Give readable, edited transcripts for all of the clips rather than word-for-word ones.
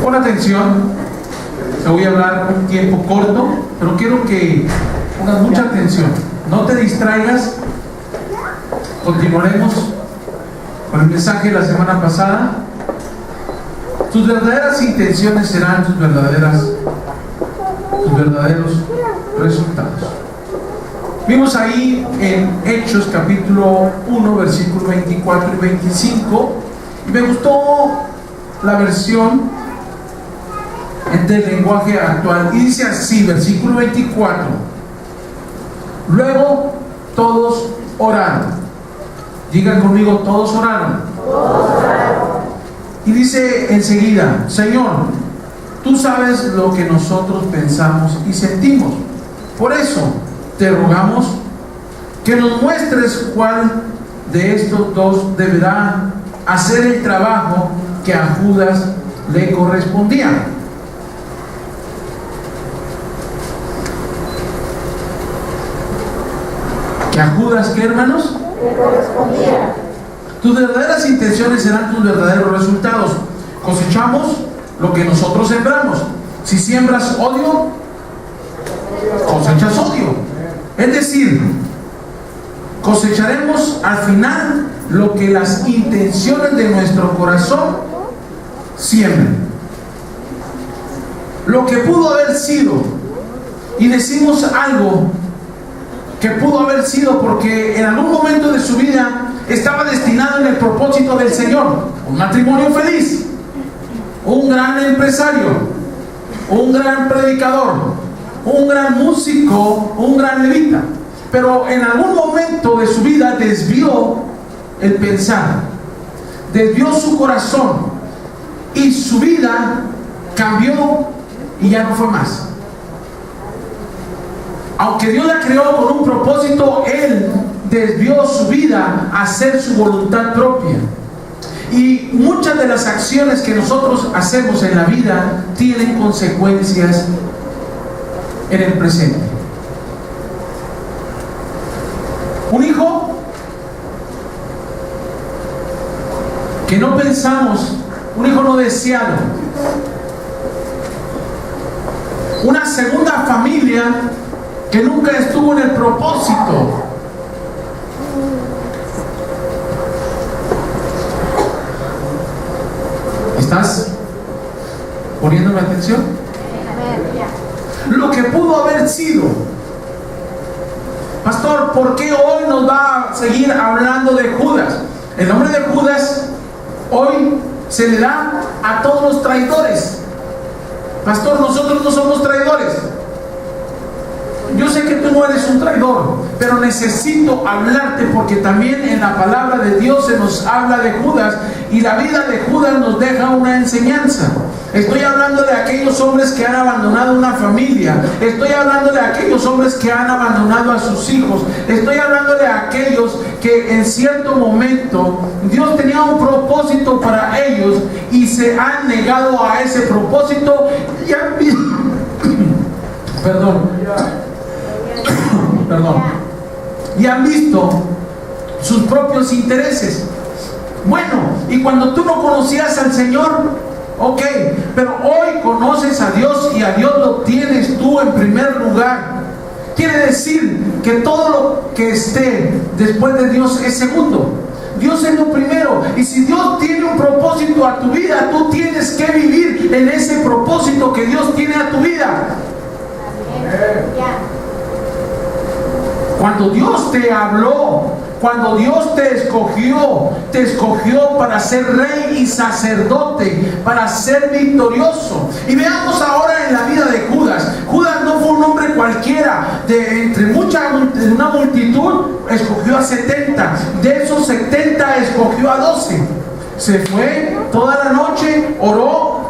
Pon atención, te voy a hablar un tiempo corto, pero quiero que pongas mucha atención. No te distraigas. Continuaremos con el mensaje de la semana pasada. Tus verdaderas intenciones serán tus verdaderos resultados. Vimos ahí en Hechos capítulo 1, versículos 24 y 25, y me gustó la versión del lenguaje actual, y dice así, versículo 24: luego todos oraron. Digan conmigo, todos oraron. Todos oraron. Y dice enseguida: Señor, tú sabes lo que nosotros pensamos y sentimos. Por eso te rogamos que nos muestres cuál de estos dos deberá hacer el trabajo que a Judas le correspondía. ¿Que a Judas qué, hermanos? Le correspondía. Tus verdaderas intenciones serán tus verdaderos resultados. Cosechamos lo que nosotros sembramos. Si siembras odio, cosechas odio. Es decir, cosecharemos al final lo que las intenciones de nuestro corazón siembran. Lo que pudo haber sido, y decimos algo que pudo haber sido porque en algún momento de su vida estaba destinado en el propósito del Señor: un matrimonio feliz, un gran empresario, un gran predicador, un gran músico, un gran levita. Pero en algún momento de su vida desvió el pensar, desvió su corazón, y su vida cambió y ya no fue más. Aunque Dios la creó con un propósito, él desvió su vida a hacer su voluntad propia. Y muchas de las acciones que nosotros hacemos en la vida tienen consecuencias en el presente. Un hijo que no pensamos, un hijo no deseado, una segunda familia que nunca estuvo en el propósito. ¿Estás poniéndome atención? Lo que pudo haber sido. Pastor, ¿por qué hoy nos va a seguir hablando de Judas? El nombre de Judas hoy se le da a todos los traidores. Pastor, nosotros no somos traidores. Yo sé que tú no eres un traidor, pero necesito hablarte porque también en la palabra de Dios se nos habla de Judas, y la vida de Judas nos deja una enseñanza. Estoy hablando de aquellos hombres que han abandonado una familia. Estoy hablando de aquellos hombres que han abandonado a sus hijos. Estoy hablando de aquellos que en cierto momento Dios tenía un propósito para ellos y se han negado a ese propósito y han y han visto sus propios intereses. Bueno, y cuando tú no conocías al Señor, ok, pero hoy conoces a Dios y a Dios lo tienes tú en primer lugar. Quiere decir que todo lo que esté después de Dios es segundo. Dios es lo primero. Y si Dios tiene un propósito a tu vida, tú tienes que vivir en ese propósito que Dios tiene a tu vida. Cuando Dios te habló, cuando Dios te escogió para ser rey y sacerdote, para ser victorioso. Y veamos ahora en la vida de Judas. Judas no fue un hombre cualquiera. Entre una multitud escogió a 70. De esos 70 escogió a 12. Se fue toda la noche, oró,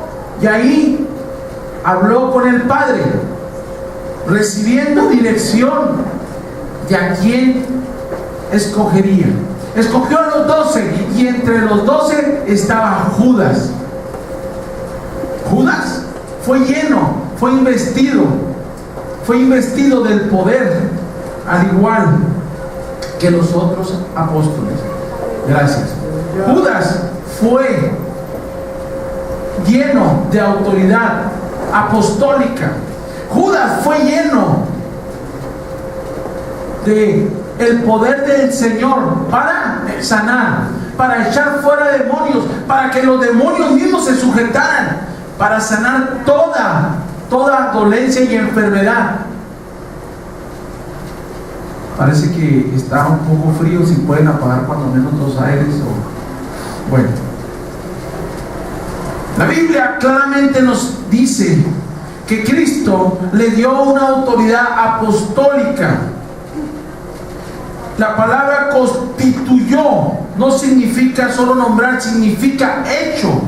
y ahí habló con el Padre, recibiendo dirección de a quién escogería. Escogió a los 12, y entre los 12 estaba Judas. Judas fue lleno, fue investido del poder, al igual que los otros apóstoles. Gracias. Judas fue lleno de autoridad apostólica. Judas fue lleno de el poder del Señor para sanar, para echar fuera demonios, para que los demonios mismos se sujetaran, para sanar toda dolencia y enfermedad. Parece que está un poco frío. Si pueden apagar cuando menos los aires bueno. La Biblia claramente nos dice que Cristo le dio una autoridad apostólica. La palabra constituyó no significa solo nombrar, significa hecho.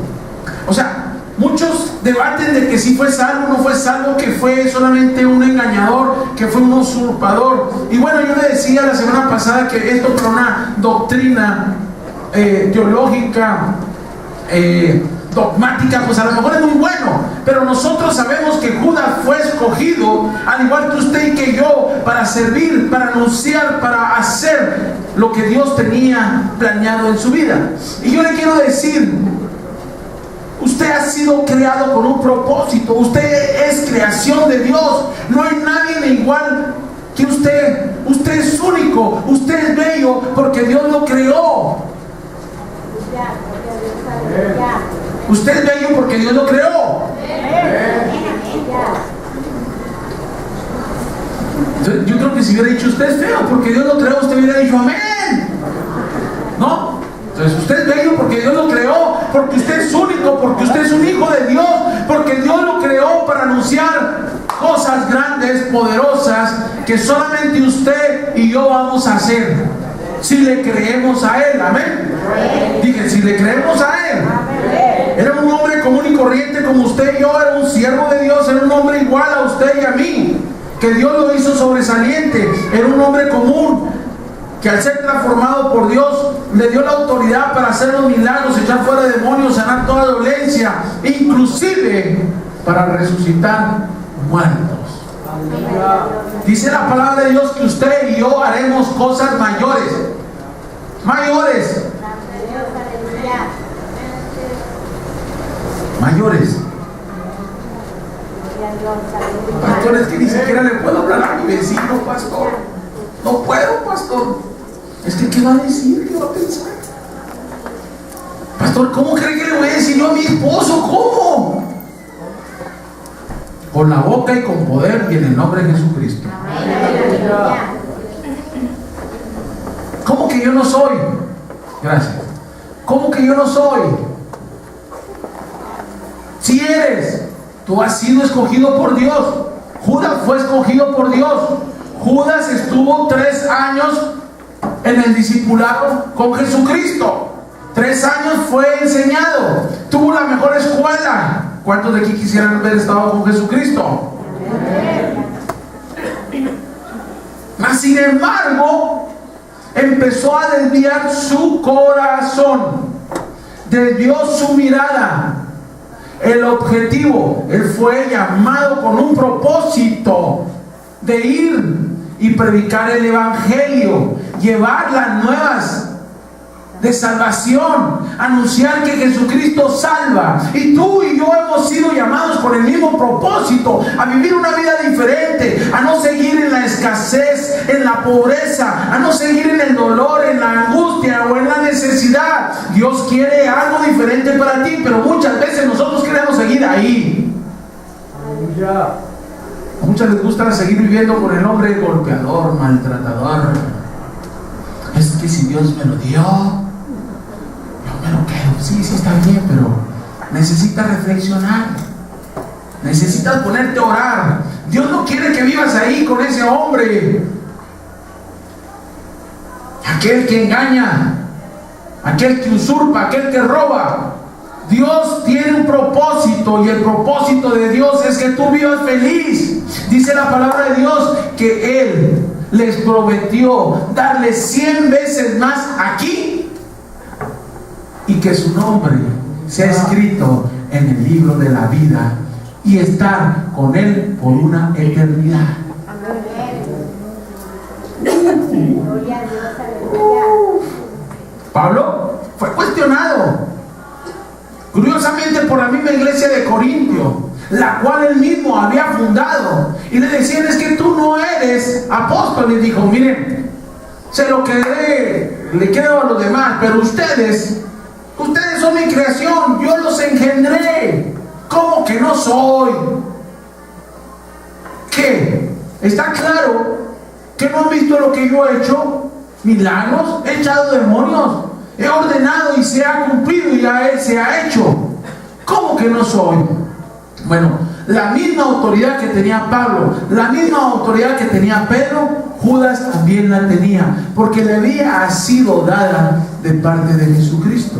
O sea, muchos debaten de que si fue salvo o no fue salvo, que fue solamente un engañador, que fue un usurpador. Y bueno, yo le decía la semana pasada que esto fue una doctrina teológica, dogmática, pues a lo mejor es muy bueno, pero nosotros sabemos que Judas fue escogido, al igual que usted y que yo, para servir, para anunciar, para hacer lo que Dios tenía planeado en su vida. Y yo le quiero decir, usted ha sido creado con un propósito. Usted es creación de Dios. No hay nadie igual que usted. Usted es único. Usted es bello porque Dios lo creó. Usted es bello porque Dios lo creó. Yo creo que si hubiera dicho usted es feo porque Dios lo creó, usted hubiera dicho amén. ¿No? Entonces usted es bello porque Dios lo creó, porque usted es único, porque usted es un hijo de Dios, porque Dios lo creó para anunciar cosas grandes, poderosas, que solamente usted y yo vamos a hacer, si le creemos a Él. Amén. Dije, si le creemos a Él. Era un hombre común y corriente como usted y yo, era un siervo de Dios, era un hombre igual a usted y a mí, que Dios lo hizo sobresaliente. Era un hombre común que al ser transformado por Dios le dio la autoridad para hacer los milagros, echar fuera demonios, sanar toda dolencia, inclusive para resucitar muertos. Dice la palabra de Dios que usted y yo haremos cosas mayores. Pastor, es que ni siquiera le puedo hablar a mi vecino, pastor. No puedo, pastor. Es que ¿qué va a decir? ¿Qué va a pensar? Pastor, ¿cómo cree que le voy a decir yo a mi esposo? ¿Cómo? Con la boca y con poder y en el nombre de Jesucristo. ¿Cómo que yo no soy? Gracias. ¿Cómo que yo no soy? Si eres, tú has sido escogido por Dios. Judas fue escogido por Dios. Judas estuvo 3 años en el discipulado con Jesucristo. 3 años fue enseñado. Tuvo la mejor escuela. ¿Cuántos de aquí quisieran haber estado con Jesucristo? Mas sin embargo, empezó a desviar su corazón. Desvió su mirada. El objetivo, él fue llamado con un propósito de ir y predicar el evangelio, llevar las nuevas de salvación, anunciar que Jesucristo salva. Y tú y yo hemos sido llamados con el mismo propósito, a vivir una vida diferente, a no seguir en la escasez, en la pobreza, a no seguir en el dolor, en la angustia o en la necesidad. Dios quiere algo diferente para ti, pero muchas veces nosotros queremos seguir ahí. A muchos les gusta seguir viviendo con el hombre golpeador, maltratador. Es que si Dios me lo dio, yo me lo quedo. Sí, está bien, pero necesitas reflexionar. Necesitas ponerte a orar. Dios no quiere que vivas ahí con ese hombre, aquel que engaña, aquel que usurpa, aquel que roba. Dios tiene un propósito, y el propósito de Dios es que tú vivas feliz. Dice la palabra de Dios que Él les prometió darle 100 veces más aquí, y que su nombre sea escrito en el libro de la vida y estar con Él por una eternidad. Pablo fue cuestionado. Curiosamente, por la misma iglesia de Corintio, la cual él mismo había fundado, y le decían: es que tú no eres apóstol. Y dijo: miren, se lo quedé, le quedo a los demás, pero ustedes son mi creación, yo los engendré. ¿Cómo que no soy? ¿Qué? Está claro que no han visto lo que yo he hecho: milagros, he echado demonios, he ordenado y se ha cumplido, y se ha hecho. ¿Cómo que no soy? Bueno, la misma autoridad que tenía Pablo, la misma autoridad que tenía Pedro, Judas también la tenía, porque le había sido dada de parte de Jesucristo.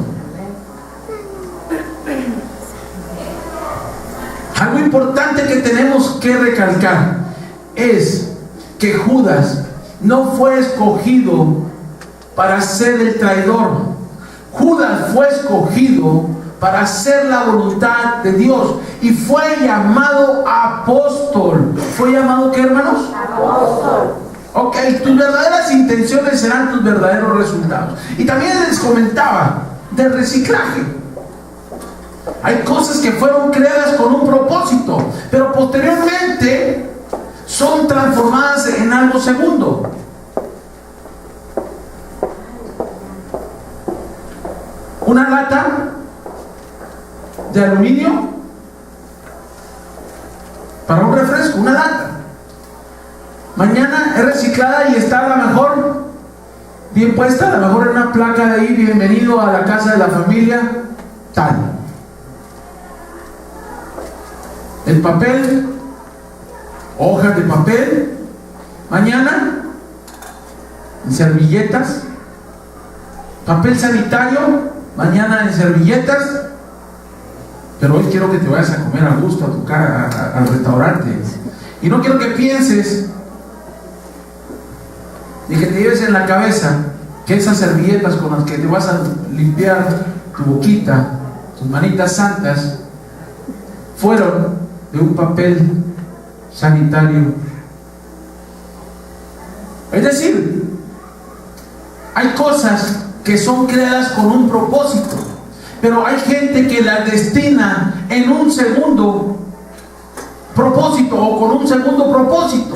Algo importante que tenemos que recalcar es que Judas no fue escogido para ser el traidor. Judas fue escogido para hacer la voluntad de Dios y fue llamado apóstol. ¿Fue llamado qué, hermanos? Apóstol. Ok, tus verdaderas intenciones serán tus verdaderos resultados. Y también les comentaba del reciclaje. Hay cosas que fueron creadas con un propósito, pero posteriormente son transformadas en algo segundo. Una lata de aluminio para un refresco, una lata. Mañana es reciclada y está a lo mejor bien puesta, a lo mejor en una placa de ahí: bienvenido a la casa de la familia tal. El papel, hojas de papel, mañana en servilletas. Papel sanitario, mañana en servilletas. Pero hoy quiero que te vayas a comer a gusto a tu casa, al restaurante, y no quiero que pienses ni que te lleves en la cabeza que esas servilletas con las que te vas a limpiar tu boquita, tus manitas santas, fueron de un papel sanitario. Es decir, hay cosas que son creadas con un propósito, pero hay gente que las destina en un segundo propósito o con un segundo propósito.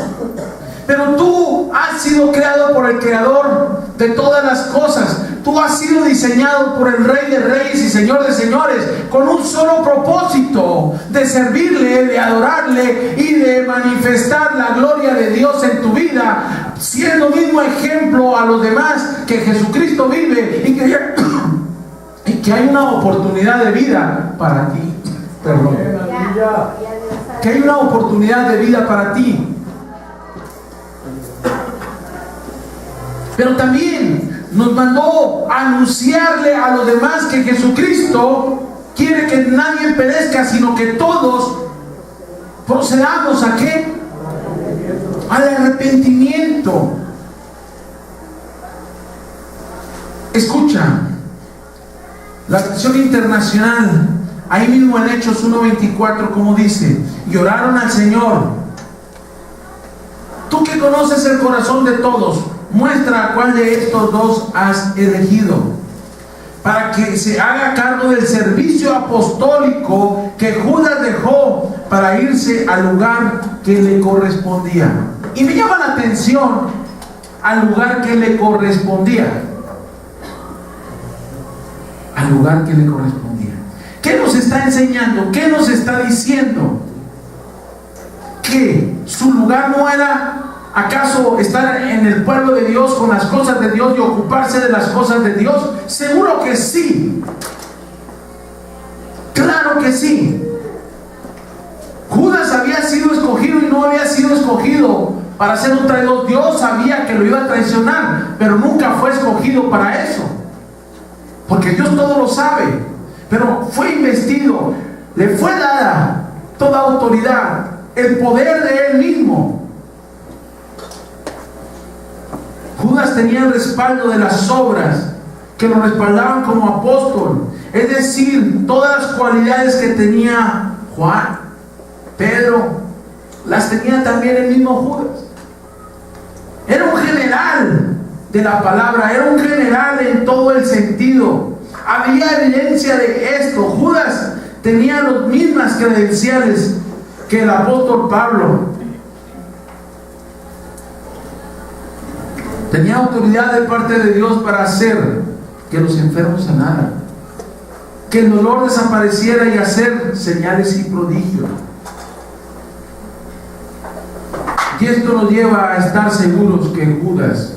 Pero tú has sido creado por el Creador de todas las cosas. Tú has sido diseñado por el Rey de Reyes y Señor de Señores, con un solo propósito: de servirle, de adorarle y de manifestar la gloria de Dios en tu vida, siendo mismo ejemplo a los demás que Jesucristo vive, y que hay una oportunidad de vida para ti. Perdón. Que hay una oportunidad de vida para ti. Pero también nos mandó a anunciarle a los demás que Jesucristo quiere que nadie perezca, sino que todos procedamos ¿a qué? Al arrepentimiento. Escucha, la versión internacional, ahí mismo en Hechos 1:24, como dice: y oraron al Señor. Tú que conoces el corazón de todos, muestra a cuál de estos dos has elegido, para que se haga cargo del servicio apostólico que Judas dejó para irse al lugar que le correspondía. Y me llama la atención al lugar que le correspondía. Al lugar que le correspondía. ¿Qué nos está enseñando? ¿Qué nos está diciendo? Que su lugar no era ¿acaso estar en el pueblo de Dios con las cosas de Dios y ocuparse de las cosas de Dios? Seguro que sí. Claro que sí. Judas había sido escogido y no había sido escogido para ser un traidor. Dios sabía que lo iba a traicionar, pero nunca fue escogido para eso, porque Dios todo lo sabe. Pero fue investido, le fue dada toda autoridad, el poder de Él mismo. Judas tenía el respaldo de las obras que lo respaldaban como apóstol, es decir, todas las cualidades que tenía Juan, Pedro, las tenía también el mismo Judas. Era un general de la palabra, era un general en todo el sentido. Había evidencia de esto. Judas tenía las mismas credenciales que el apóstol Pablo. Tenía autoridad de parte de Dios para hacer que los enfermos sanaran, que el dolor desapareciera y hacer señales y prodigios. Y esto nos lleva a estar seguros que Judas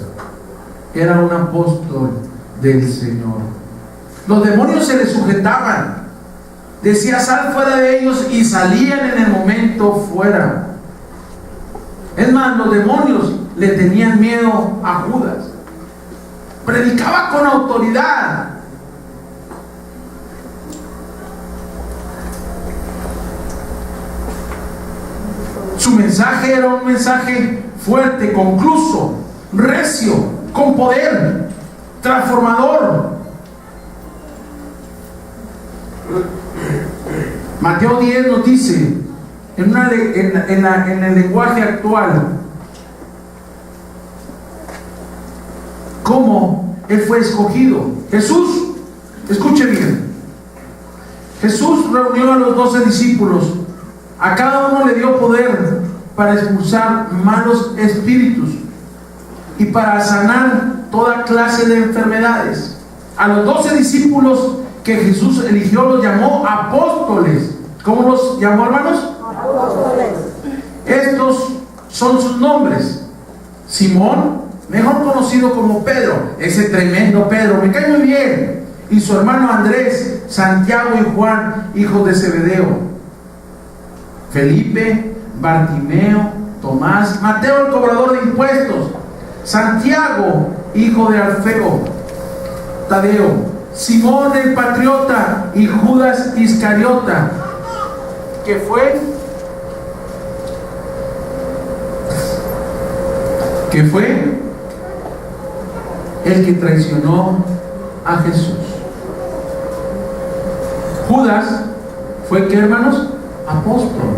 era un apóstol del Señor. Los demonios se le sujetaban. Decía: sal fuera de ellos, y salían en el momento fuera. Es más, los demonios le tenían miedo a Judas. Predicaba con autoridad. Su mensaje era un mensaje fuerte, concluso, recio, con poder, transformador. Mateo 10 nos dice, en el lenguaje actual, cómo Él fue escogido. Jesús, escuche bien, Jesús reunió a los 12 discípulos. A cada uno le dio poder para expulsar malos espíritus y para sanar toda clase de enfermedades. A los 12 discípulos que Jesús eligió los llamó apóstoles. ¿Cómo los llamó, hermanos? Apóstoles. Estos son sus nombres: Simón, mejor conocido como Pedro, ese tremendo Pedro, me cae muy bien, y su hermano Andrés, Santiago y Juan, hijos de Zebedeo, Felipe, Bartimeo, Tomás, Mateo el cobrador de impuestos, Santiago, hijo de Alfeo, Tadeo, Simón el patriota y Judas Iscariota, que fue el que traicionó a Jesús. Judas fue, ¿qué, hermanos? Apóstol.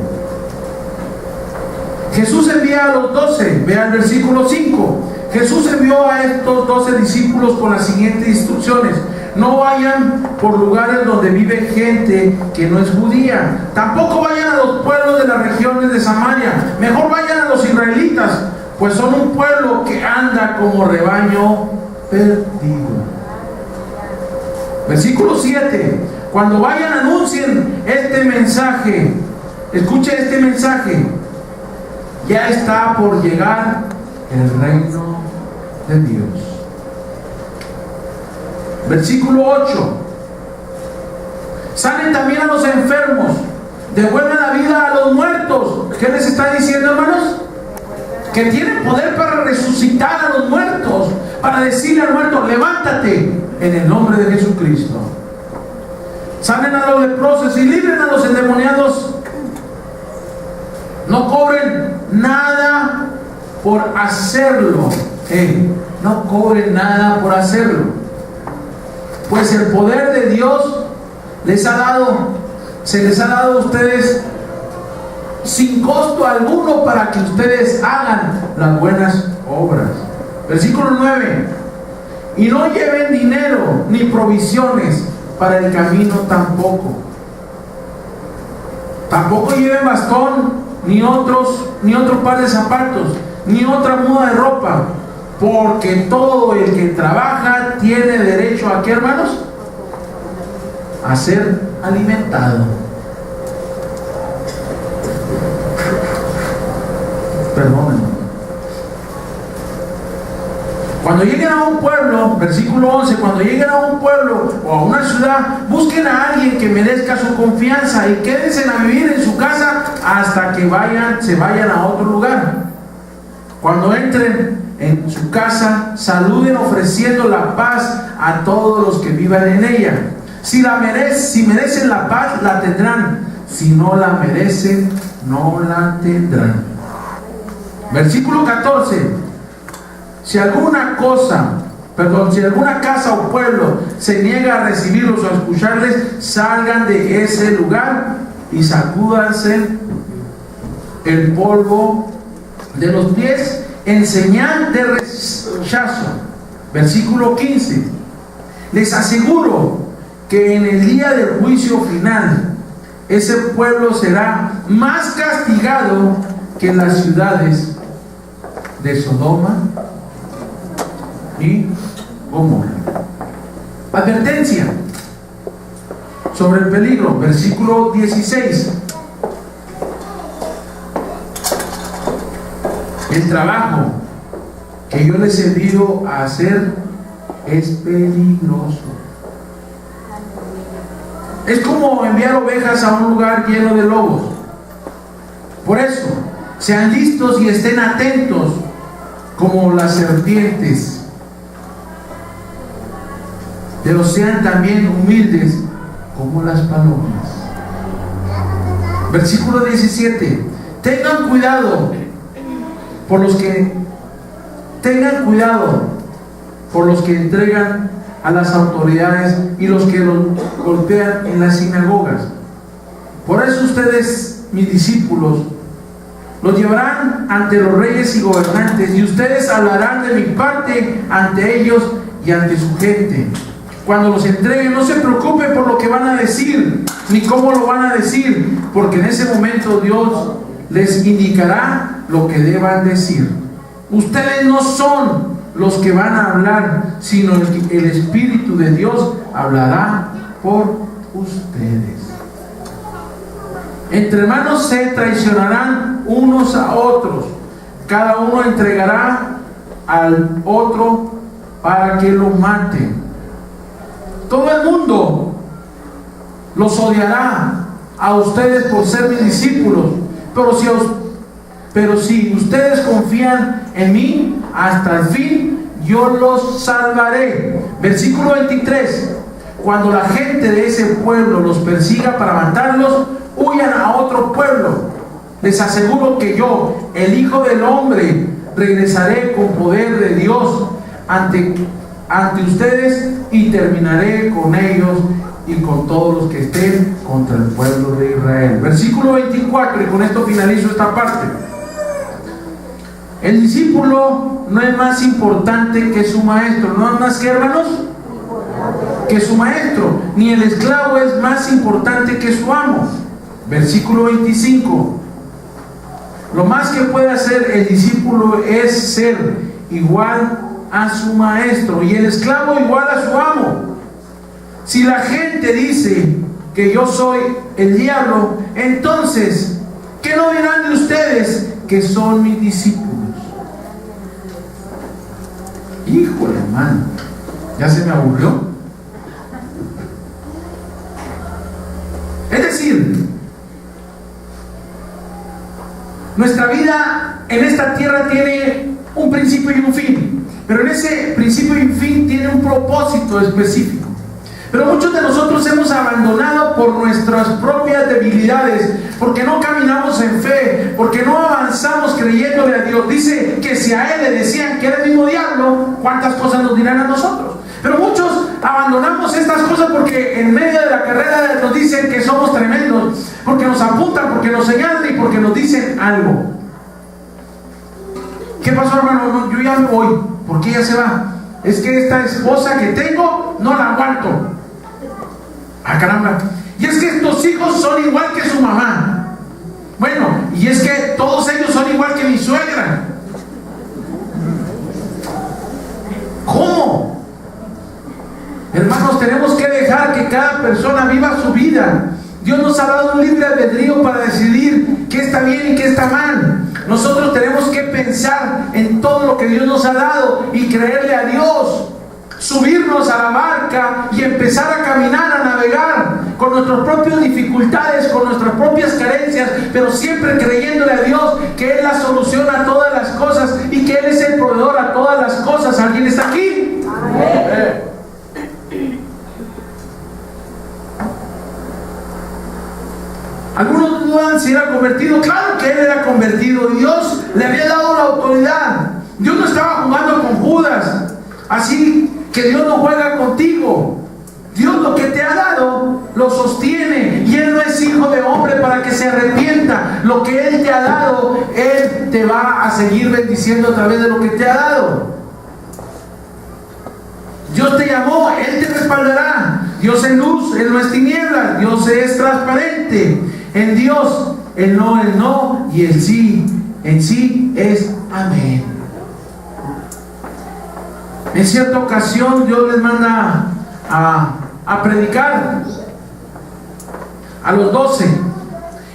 Jesús envía a los 12. Vea el versículo 5. Jesús envió a estos 12 discípulos con las siguientes instrucciones: no vayan por lugares donde vive gente que no es judía, tampoco vayan a los pueblos de las regiones de Samaria, mejor vayan a los israelitas, pues son un pueblo que anda como rebaño perdido. Versículo 7. Cuando vayan, anuncien este mensaje. Escuche este mensaje: ya está por llegar el reino de Dios. Versículo 8. Sanen también a los enfermos, devuelvan la vida a los muertos. ¿Qué les está diciendo, hermanos? Que tienen poder para resucitar a los muertos, para decirle al muerto: levántate en el nombre de Jesucristo. Sanen a los leprosos y libren a los endemoniados. No cobren nada por hacerlo. No cobren nada por hacerlo, pues el poder de Dios se les ha dado a ustedes sin costo alguno para que ustedes hagan las buenas obras. Versículo 9. Y no lleven dinero ni provisiones para el camino tampoco. Tampoco lleven bastón, ni otro par de zapatos, ni otra muda de ropa, porque todo el que trabaja tiene derecho a, ¿qué, hermanos? A ser alimentado. Perdónenme. Cuando lleguen a un pueblo, versículo 11, cuando lleguen a un pueblo o a una ciudad, busquen a alguien que merezca su confianza y quédense a vivir en su casa hasta que se vayan a otro lugar. Cuando entren en su casa, saluden ofreciendo la paz a todos los que vivan en ella. Si merecen la paz, la tendrán. Si no la merecen, no la tendrán. Versículo 14. Si alguna casa o pueblo se niega a recibirlos o a escucharles, salgan de ese lugar y sacúdanse el polvo de los pies en señal de rechazo. Versículo 15. Les aseguro que en el día del juicio final ese pueblo será más castigado que las ciudades de Sodoma y Gomorra. Advertencia sobre el peligro, versículo 16. El trabajo que yo les he enviado a hacer es peligroso. Es como enviar ovejas a un lugar lleno de lobos. Por eso, sean listos y estén atentos como las serpientes, pero sean también humildes como las palomas. Versículo 17. Tengan cuidado por los que entregan a las autoridades y los que los golpean en las sinagogas. Por eso ustedes, mis discípulos, los llevarán ante los reyes y gobernantes, y ustedes hablarán de mi parte ante ellos y ante su gente. Cuando los entreguen, no se preocupen por lo que van a decir, ni cómo lo van a decir, porque en ese momento Dios les indicará lo que deban decir. Ustedes no son los que van a hablar, sino el Espíritu de Dios hablará por ustedes. Entre hermanos se traicionarán unos a otros, cada uno entregará al otro para que lo maten. Todo el mundo los odiará a ustedes por ser mis discípulos, pero si ustedes confían en mí hasta el fin, yo los salvaré. Versículo 23. Cuando la gente de ese pueblo los persiga para matarlos, huyan a otro pueblo. Les aseguro que yo, el Hijo del Hombre, regresaré con poder de Dios ante ustedes y terminaré con ellos y con todos los que estén contra el pueblo de Israel. Versículo 24, y con esto finalizo esta parte. El discípulo no es más importante que su maestro. ¿No es más que, hermanos? Que su maestro. Ni el esclavo es más importante que su amo. Versículo 25. Lo más que puede hacer el discípulo es ser igual a su maestro y el esclavo igual a su amo. Si la gente dice que yo soy el diablo, entonces, ¿qué no dirán de ustedes que son mis discípulos? Híjole, hermano, ya se me aburrió. Es decir, nuestra vida en esta tierra tiene un principio y un fin, pero en ese principio y fin tiene un propósito específico. Pero muchos de nosotros hemos abandonado por nuestras propias debilidades, porque no caminamos en fe, porque no avanzamos creyéndole a Dios. Dice que si a él le decían que era el mismo diablo, ¿cuántas cosas nos dirán a nosotros? Pero muchos abandonamos estas cosas porque en medio de la carrera nos dicen que somos tremendos, porque nos apuntan, porque nos señalan y porque nos dicen algo. ¿Qué pasó, hermano? No, yo ya me voy. ¿Por qué ya se va? Es que esta esposa que tengo no la aguanto. Ah, caramba. Y es que estos hijos son igual que su mamá. Bueno, y es que todos ellos son igual que mi suegra. ¿Cómo? Hermanos, tenemos que dejar que cada persona viva su vida. Dios nos ha dado un libre albedrío para decidir qué está bien y qué está mal. Nosotros tenemos que pensar en todo lo que Dios nos ha dado y creerle a Dios. Subirnos a la barca y empezar a caminar, a navegar con nuestras propias dificultades, con nuestras propias carencias, pero siempre creyéndole a Dios que Él la solución a todas las cosas y que Él es el proveedor a todas las cosas. ¿Alguien está aquí? Amén. Algunos dudan si era convertido. Claro que él era convertido. Dios le había dado la autoridad. Dios no estaba jugando con Judas. Así que Dios no juega contigo. Dios lo que te ha dado lo sostiene. Y Él no es hijo de hombre para que se arrepienta. Lo que Él te ha dado, Él te va a seguir bendiciendo a través de lo que te ha dado. Dios te llamó, Él te respaldará. Dios es luz, Él no es tinieblas. Dios es transparente. En Dios, el no y el sí. En sí es amén. En cierta ocasión Dios les manda a predicar a los 12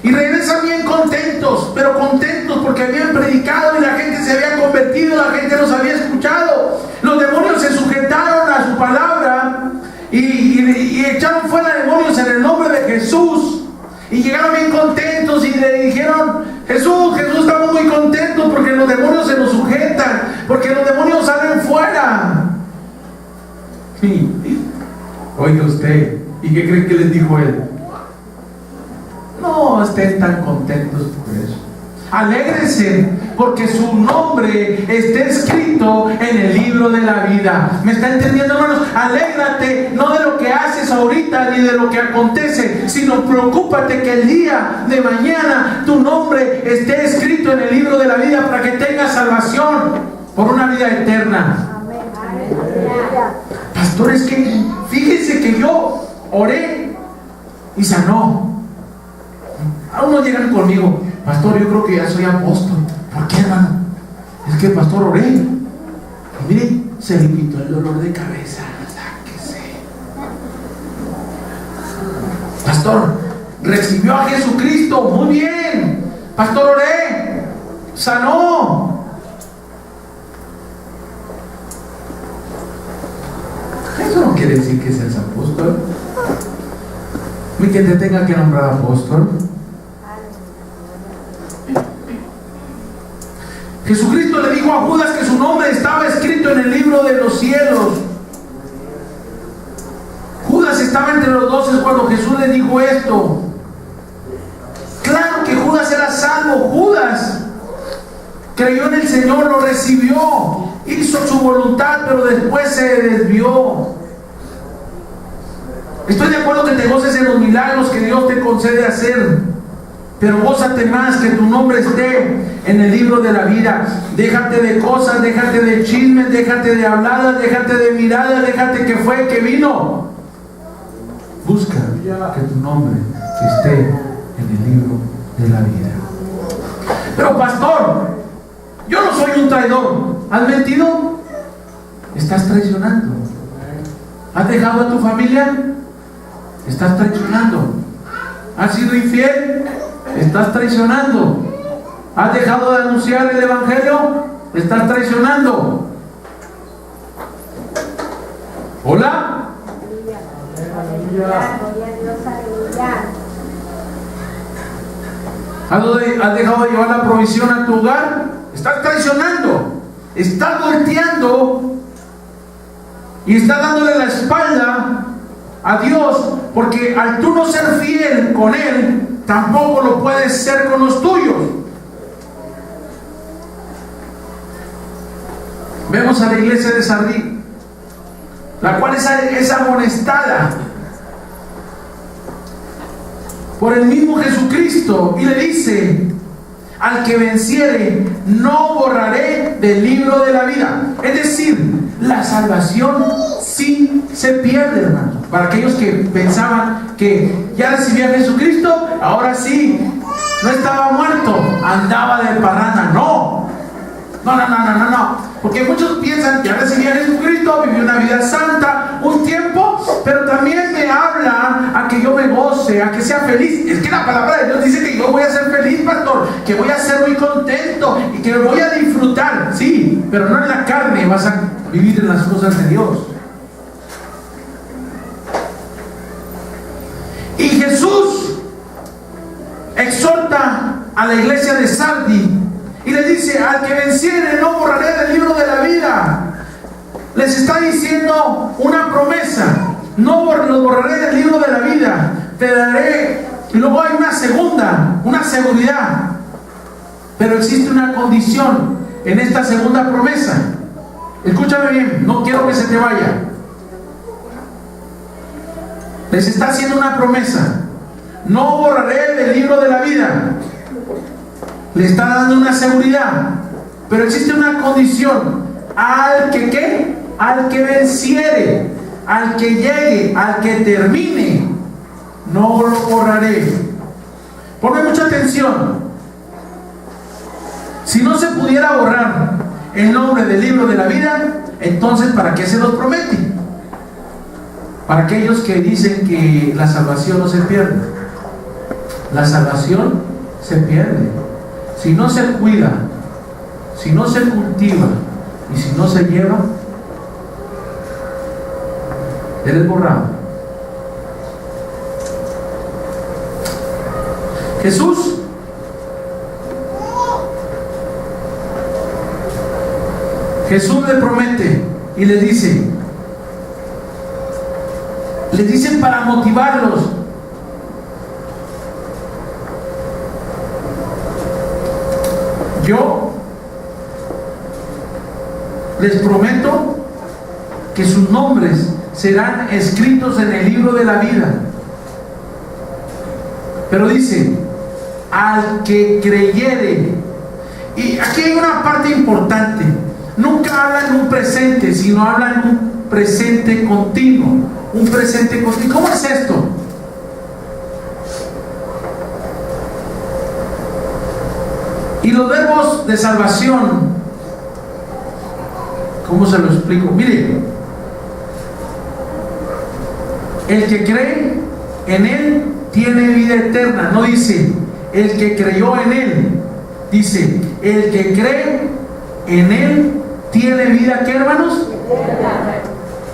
y regresan bien contentos, pero contentos porque habían predicado y la gente se había convertido, la gente los había escuchado. Los demonios se sujetaron a su palabra y echaron fuera demonios en el nombre de Jesús. Y llegaron bien contentos y le dijeron: Jesús, estamos muy contentos porque los demonios se nos sujetan, porque los demonios salen fuera. Sí. Oiga usted, ¿y qué cree que les dijo él? No estén tan contentos por eso. Alégrense porque su nombre está escrito en el libro de la vida. ¿Me está entendiendo, hermanos? Alégrate no de lo que haces ahorita ni de lo que acontece, sino preocúpate que el día de mañana tu nombre esté escrito en el libro de la vida para que tengas salvación por una vida eterna. Pastor, es que fíjense que yo oré y sanó. A unos llegan conmigo: pastor, yo creo que ya soy apóstol. ¿Por qué, hermano? Es que, pastor, oré y mire, se le quitó el dolor de cabeza. Sáquese. Pastor, recibió a Jesucristo. Muy bien. Pastor, oré, sanó. Eso no quiere decir que seas apóstol, ni que te tenga que nombrar apóstol. Jesucristo le dijo a Judas que su nombre estaba escrito en el libro de los cielos. Judas estaba entre los 12 cuando Jesús le dijo esto. Claro que Judas era salvo. Judas creyó en el Señor, lo recibió, hizo su voluntad, pero después se desvió. Estoy de acuerdo que te goces en los milagros que Dios te concede hacer, pero gózate más que tu nombre esté en el libro de la vida. Déjate de cosas, déjate de chismes, déjate de habladas, déjate de miradas, déjate que fue, que vino. Busca que tu nombre esté en el libro de la vida. Pero pastor, yo no soy un traidor. ¿Has mentido? Estás traicionando. ¿Has dejado a tu familia? Estás traicionando. ¿Has sido infiel? Estás traicionando. ¿Has dejado de anunciar el evangelio? Estás traicionando. ¿Hola? ¿Has dejado de llevar la provisión a tu hogar? Estás traicionando. Estás volteando y estás dándole la espalda a Dios, porque al tú no ser fiel con Él, tampoco lo puedes ser con los tuyos. Vemos a la iglesia de Sardí, la cual es amonestada por el mismo Jesucristo, y le dice: al que venciere, no borraré del libro de la vida. Es decir, la salvación sí se pierde, hermano. Para aquellos que pensaban que ya recibía a Jesucristo, ahora sí, no estaba muerto, andaba de parranda. No. Porque muchos piensan que ya recibí a Jesucristo, viví una vida santa un tiempo, pero también me habla a que yo me goce, a que sea feliz. Es que la palabra de Dios dice que yo voy a ser feliz, pastor, que voy a ser muy contento y que voy a disfrutar. Sí, pero no en la carne, vas a vivir en las cosas de Dios. Y Jesús exhorta a la iglesia de Sardí y le dice: al que venciere, no borraré del libro de la vida. Les está diciendo una promesa: no los borraré del libro de la vida, te daré. Y luego hay una segunda, una seguridad, pero existe una condición en esta segunda promesa. Escúchame bien, no quiero que se te vaya. Les está haciendo una promesa: no borraré del libro de la vida. Le está dando una seguridad, pero existe una condición: al que ¿qué? Al que venciere. al que llegue, al que termine, no lo borraré. Ponme mucha atención. Si no se pudiera borrar el nombre del libro de la vida, entonces ¿para qué se los promete? Para aquellos que dicen que la salvación no se pierde. La salvación se pierde. Si no se cuida, si no se cultiva y si no se lleva, eres borrado. Jesús le promete y le dice para motivarlos: yo les prometo que sus nombres serán escritos en el libro de la vida. Pero dice, al que creyere. Y aquí hay una parte importante. Nunca habla en un presente, sino habla en un presente continuo. Un presente continuo. ¿Cómo es esto? Y los verbos de salvación, ¿cómo se lo explico? Mire, el que cree en Él tiene vida eterna. No dice el que creyó en Él, dice el que cree en Él tiene vida, ¿qué, hermanos?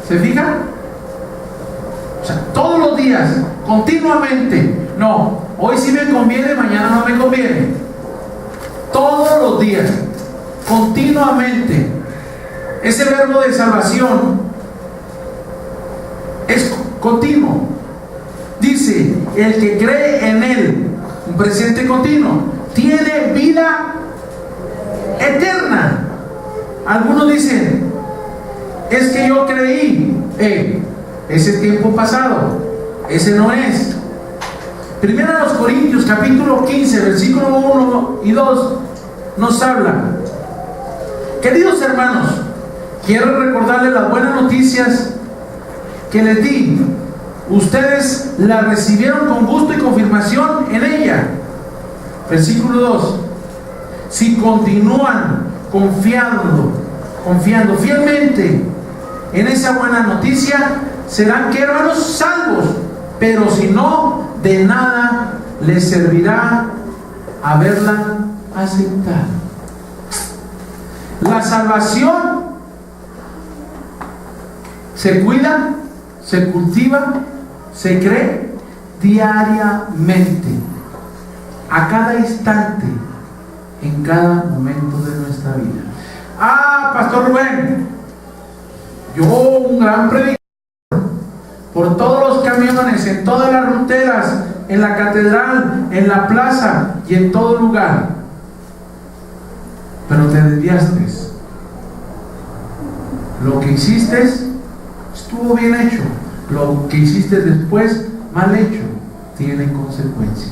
¿Se fijan? O sea, todos los días, continuamente. No, hoy sí me conviene, mañana no me conviene. Todos los días, continuamente. Ese verbo de salvación es continuo. Dice, el que cree en Él, un presente continuo, tiene vida eterna. Algunos dicen, es que yo creí, ese tiempo pasado, ese no es. Primero a los Corintios, capítulo 15, versículo 1 y 2, nos habla: queridos hermanos, quiero recordarles las buenas noticias que les di. Ustedes la recibieron con gusto y confirmación en ella. Versículo 2: si continúan confiando fielmente en esa buena noticia, serán, ¿qué, hermanos? Salvos. Pero si no, de nada les servirá haberla aceptado. La salvación se cuida, se cultiva, se cree diariamente, a cada instante, en cada momento de nuestra vida. Pastor Rubén, yo, un gran predicador, por todos los camiones, en todas las ruteras, en la catedral, en la plaza y en todo lugar. Pero te desviaste. Lo que hiciste estuvo bien hecho. Lo que hiciste después, mal hecho, tiene consecuencias.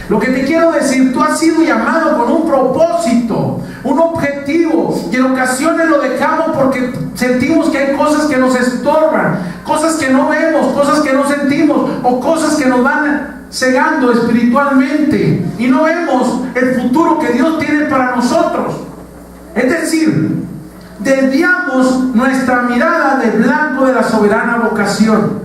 Lo que te quiero decir, tú has sido llamado con un propósito, un objetivo, y en ocasiones lo dejamos porque sentimos que hay cosas que nos estorban, cosas que no vemos, cosas que no sentimos, o cosas que nos van cegando espiritualmente, y no vemos el futuro que Dios tiene para nosotros. Es decir, desviamos nuestra mirada del blanco de la soberana vocación.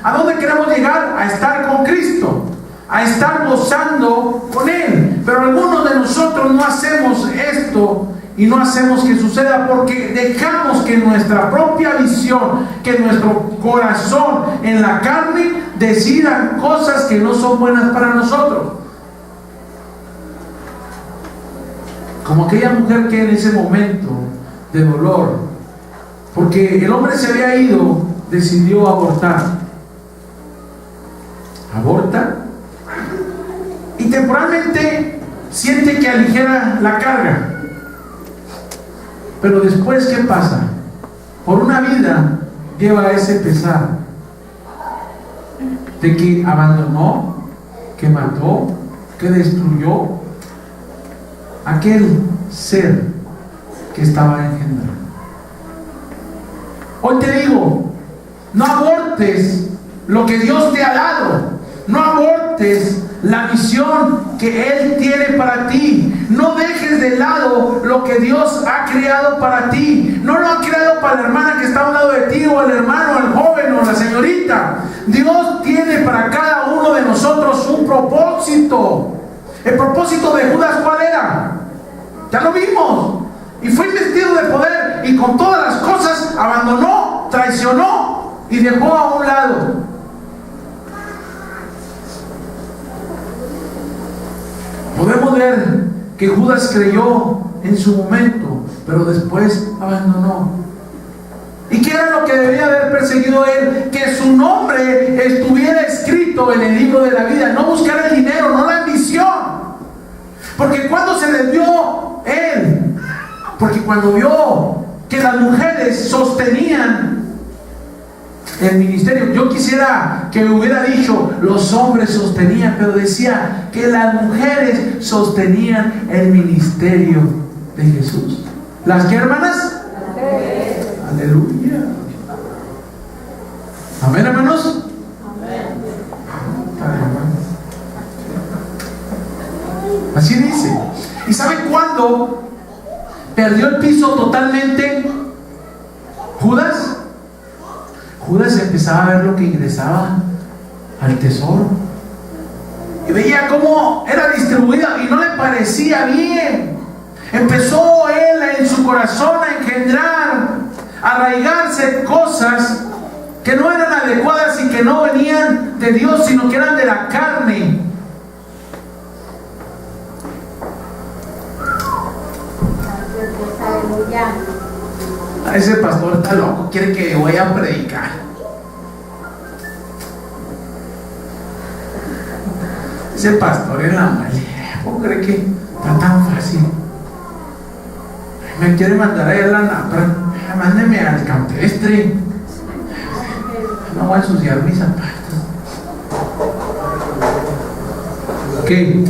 ¿A dónde queremos llegar? A estar con Cristo, a estar gozando con Él. Pero algunos de nosotros no hacemos esto y no hacemos que suceda porque dejamos que nuestra propia visión, que nuestro corazón en la carne decidan cosas que no son buenas para nosotros. Como aquella mujer que en ese momento de dolor, porque el hombre se había ido, decidió abortar. Aborta y temporalmente siente que aligera la carga, pero después, ¿qué pasa? Por una vida lleva ese pesar de que abandonó, que mató, que destruyó aquel ser que estaba engendrando. Hoy te digo, No abortes lo que Dios te ha dado. No abortes la misión que Él tiene para ti. No dejes de lado lo que Dios ha creado para ti. No lo ha creado para la hermana que está a un lado de ti, o el hermano, el joven, o la señorita. Dios tiene para cada uno de nosotros un propósito. El propósito de Judas, ¿cuál era? Ya lo vimos. Y fue investido de poder, y con todas las cosas abandonó, traicionó y dejó a un lado. Podemos ver que Judas creyó en su momento, pero después abandonó. ¿Y qué era lo que debía haber perseguido él? Que su nombre estuviera escrito en el libro de la vida. No buscar el dinero, no la ambición. Porque cuando se desvió él, porque cuando vio que las mujeres sostenían el ministerio, yo quisiera que hubiera dicho los hombres sostenían, pero decía que las mujeres sostenían el ministerio de Jesús. ¿Las qué, hermanas? Aleluya. Amén, hermanos. Así dice. ¿Y saben cuándo perdió el piso totalmente Judas? Judas empezaba a ver lo que ingresaba al tesoro y veía cómo era distribuida y no le parecía bien. Empezó él en su corazón a engendrar, a arraigarse cosas que no eran adecuadas y que no venían de Dios, sino que eran de la carne. Ese pastor está loco, quiere que vaya a predicar. Ese pastor en la madre, ¿cómo cree que está tan fácil? Me quiere mandar a la napra, mándeme al campestre. No voy a ensuciar mis zapatos. ¿Qué?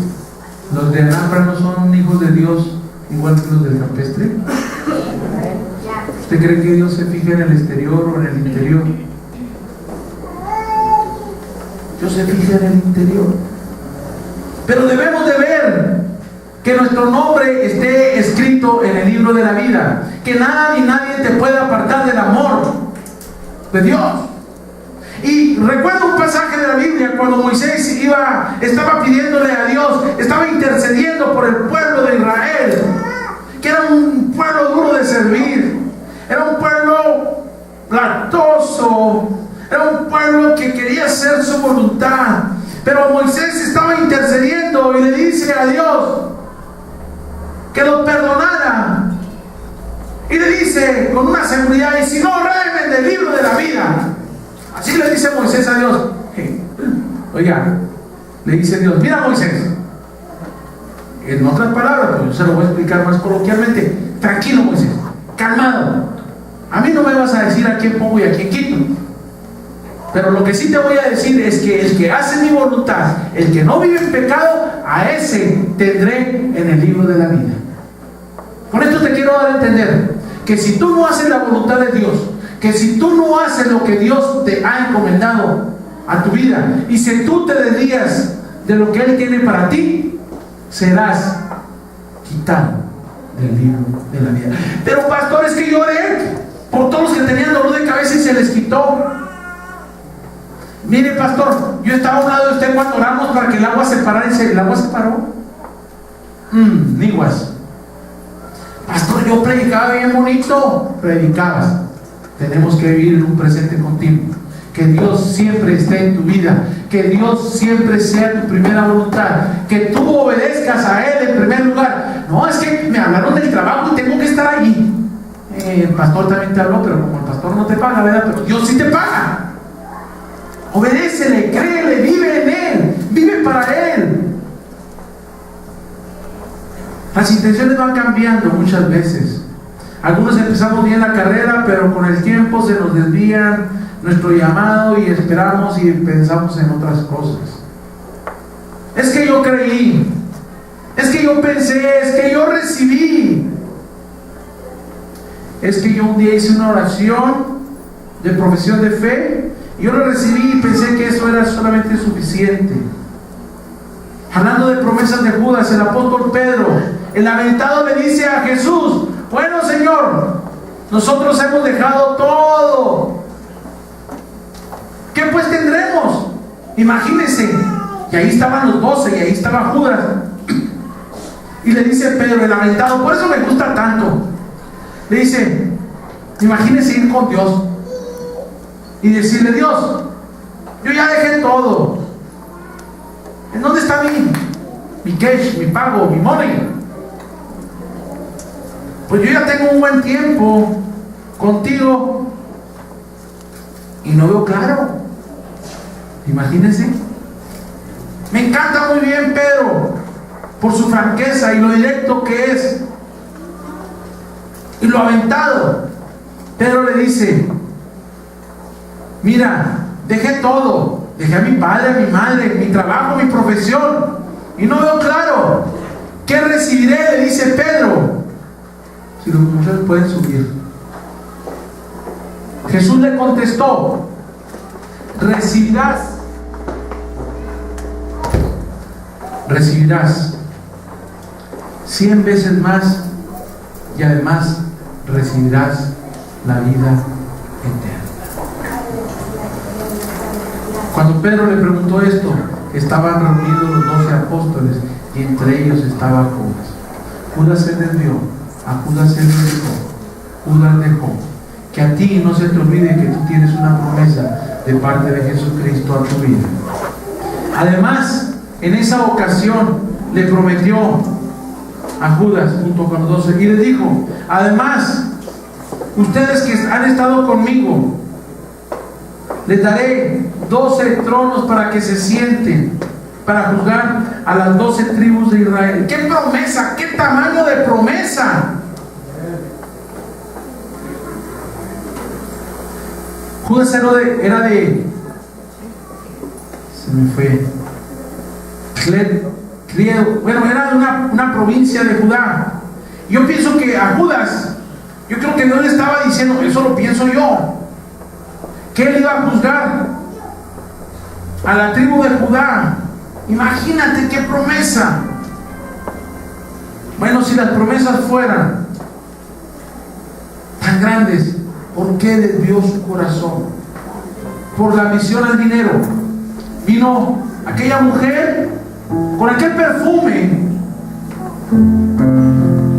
¿Los de napra no son hijos de Dios igual que los del campestre? ¿Usted cree que Dios se fija en el exterior o en el interior? Dios se fija en el interior. Pero debemos de ver que nuestro nombre esté escrito en el libro de la vida, que nada ni nadie te pueda apartar del amor de Dios. Y recuerdo un pasaje de la Biblia cuando Moisés estaba pidiéndole a Dios, estaba intercediendo por el pueblo de Israel, que era un pueblo duro de servir, era un pueblo latoso, era un pueblo que quería hacer su voluntad. Pero Moisés estaba intercediendo y le dice a Dios que lo perdonara, y le dice con una seguridad: y si no, ráeme del libro de la vida. Así le dice Moisés a Dios. Oiga, le dice Dios: mira, Moisés, en otras palabras, pues yo se lo voy a explicar más coloquialmente. Tranquilo, Moisés, calmado. A mí no me vas a decir a quién pongo y a quién quito, pero lo que sí te voy a decir es que el que hace mi voluntad, el que no vive en pecado, a ese tendré en el libro de la vida. Con esto te quiero dar a entender que si tú no haces la voluntad de Dios, que si tú no haces lo que Dios te ha encomendado a tu vida, y si tú te desvías de lo que Él tiene para ti, serás quitado del libro de la vida. Pero pastor, es que yo oré por todos los que tenían dolor de cabeza y se les quitó. Mire, pastor, yo estaba a un lado de usted cuando oramos para que el agua se parara, y el agua se paró. Niguas. Pastor, yo predicaba bien bonito. Predicabas. Tenemos que vivir en un presente continuo. Que Dios siempre esté en tu vida, que Dios siempre sea tu primera voluntad, que tú obedezcas a Él en primer lugar. No, es que me hablaron del trabajo y tengo que estar allí. El pastor también te habló, pero como el pastor no te paga, ¿verdad? Pero Dios sí te paga. Obedécele, créele, vive en Él, vive para Él. Las intenciones van cambiando muchas veces. Algunos empezamos bien la carrera, pero con el tiempo se nos desvían nuestro llamado y esperamos y pensamos en otras cosas. Es que yo creí, es que yo pensé, es que yo recibí, es que yo un día hice una oración de profesión de fe. Yo lo recibí y pensé que eso era solamente suficiente. Hablando de promesas de Judas, el apóstol Pedro, el aventado, le dice a Jesús: bueno, Señor, nosotros hemos dejado todo. ¿Qué pues tendremos? Imagínense. Y ahí estaban los 12 y ahí estaba Judas. Y le dice Pedro, el aventado, por eso me gusta tanto. Le dice: imagínense ir con Dios y decirle: Dios, yo ya dejé todo. ¿En dónde está mi cash, mi pago, mi money? Pues yo ya tengo un buen tiempo contigo y no veo claro. Imagínense. Me encanta muy bien Pedro por su franqueza y lo directo que es y lo aventado. Pedro le dice: mira, dejé todo. Dejé a mi padre, a mi madre, mi trabajo, mi profesión y no veo claro. ¿Qué recibiré?, le dice Pedro. Si los muchachos pueden subir. Jesús le contestó: recibirás 100 veces más y además recibirás la vida eterna. Cuando Pedro le preguntó esto, estaban reunidos los 12 apóstoles y entre ellos estaba Judas. Judas se desvió, a Judas se le dejó, Judas dejó. Que a ti no se te olvide que tú tienes una promesa de parte de Jesucristo a tu vida. Además, en esa ocasión le prometió a Judas junto con los 12 y le dijo: además, ustedes que han estado conmigo, les daré 12 tronos para que se sienten, para juzgar a las 12 tribus de Israel. ¡Qué promesa! ¡Qué tamaño de promesa! Judas era de se me fue. Bueno, era de una provincia de Judá. Yo pienso que a Judas, yo creo que Dios le estaba diciendo, eso lo pienso yo, que él iba a juzgar a la tribu de Judá. Imagínate qué promesa. Bueno, si las promesas fueran tan grandes, ¿por qué desvió su corazón? Por la ambición al dinero. Vino aquella mujer con aquel perfume,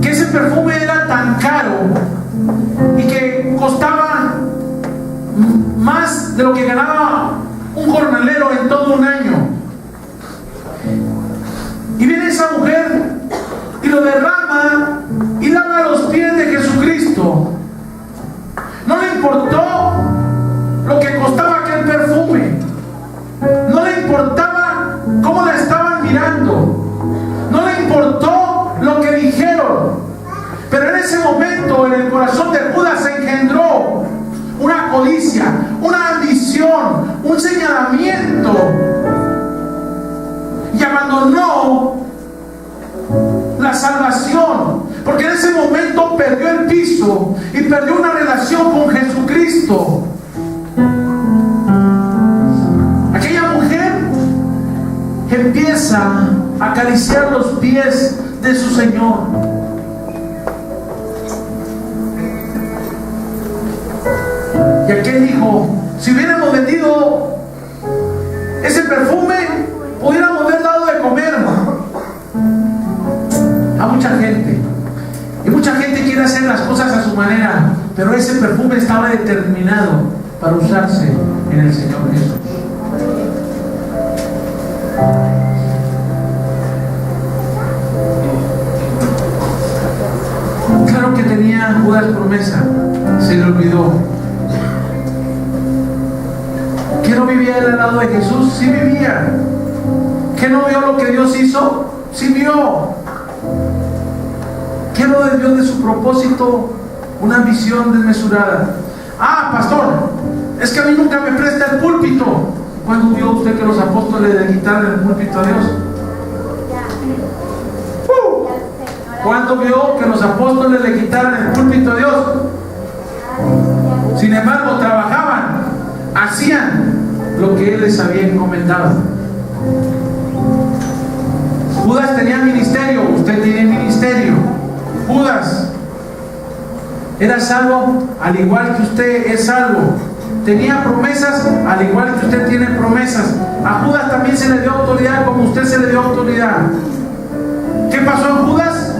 que ese perfume era tan caro y que costaba más de lo que ganaba un jornalero en todo un año. Y viene esa mujer y lo derrama y lava los pies de Jesucristo. No le importó lo que costaba aquel perfume, no le importaba cómo la estaban mirando, no le importó lo que dijeron. Pero en ese momento, en el corazón de Judas se engendró una codicia, una ambición, un señalamiento, y abandonó la salvación, porque en ese momento perdió el piso y perdió una relación con Jesucristo. Aquella mujer empieza a acariciar los pies de su Señor. Y aquel dijo: si hubiéramos vendido ese perfume, hubiéramos dado de comer a mucha gente. Y mucha gente quiere hacer las cosas a su manera, pero ese perfume estaba determinado para usarse en el Señor Jesús. Claro que tenía Judas promesa, se le olvidó. ¿Que no vivía él al lado de Jesús? Sí vivía. ¿Que no vio lo que Dios hizo? Sí vio. ¿Qué no desvió de su propósito? Una visión desmesurada. Ah, pastor, es que a mí nunca me presta el púlpito. ¿Cuándo vio usted que los apóstoles le quitaron el púlpito a Dios? ¿Cuándo vio que los apóstoles le quitaron el púlpito a Dios? Sin embargo, trabajaban. hacían lo que Él les había encomendado. Judas tenía ministerio, usted tiene ministerio. Judas era salvo al igual que usted es salvo. Tenía promesas al igual que usted tiene promesas. A Judas también se le dio autoridad como usted se le dio autoridad. ¿Qué pasó en Judas?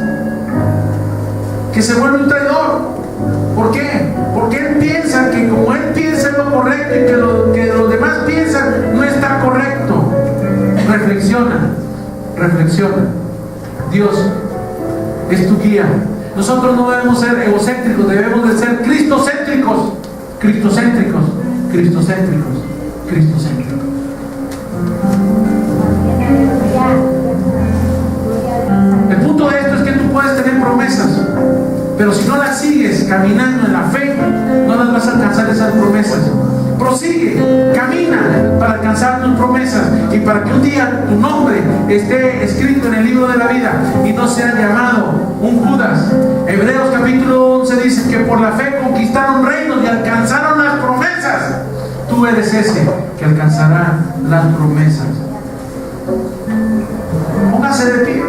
Que se vuelve un traidor. ¿Por qué? Porque él piensa que como él piensa en lo correcto y que los demás piensan no está correcto. Reflexiona. Dios es tu guía. Nosotros no debemos ser egocéntricos, debemos de ser cristocéntricos. El punto de esto es que tú puedes tener promesas, pero si no las sigues caminando en la fe, no las vas a alcanzar esas promesas. Prosigue, camina para alcanzar tus promesas y para que un día tu nombre esté escrito en el libro de la vida y no sea llamado un Judas. Hebreos capítulo 11 dice que por la fe conquistaron reinos y alcanzaron las promesas. Tú eres ese que alcanzará las promesas. Póngase de pie.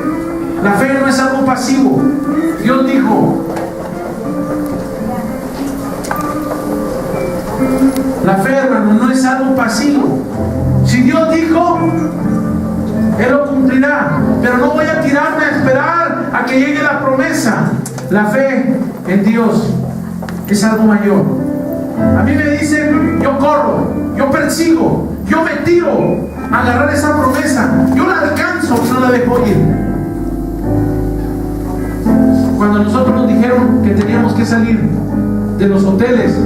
La fe no es algo pasivo. Dios dijo. La fe, hermano, no es algo pasivo. Si Dios dijo, Él lo cumplirá. Pero no voy a tirarme a esperar a que llegue la promesa. La fe en Dios es algo mayor. A mí me dicen, yo corro, yo persigo, yo me tiro a agarrar esa promesa. Yo la alcanzo y no la dejo ir. Cuando nosotros nos dijeron que teníamos que salir de los hoteles,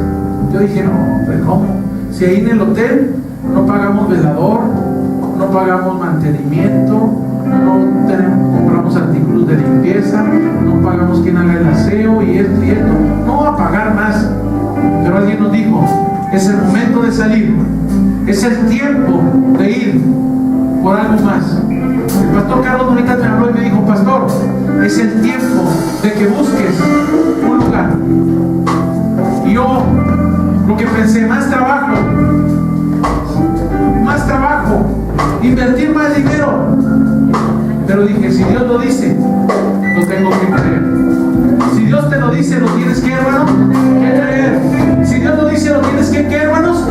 yo dije, no, pues ¿cómo? Si ahí en el hotel no pagamos velador, no pagamos mantenimiento, no compramos artículos de limpieza, no pagamos quien haga el aseo y esto, no va a pagar más. Pero alguien nos dijo, es el momento de salir, es el tiempo de ir por algo más. El pastor Carlos ahorita me habló y me dijo, pastor, es el tiempo de que busques un lugar. Y yo lo que pensé, más trabajo, invertir más dinero. Pero dije, si Dios lo dice, lo tengo que creer. Si Dios te lo dice, lo tienes que, hermano, que creer. Si Dios lo dice, lo tienes que, ¿qué, hermanos?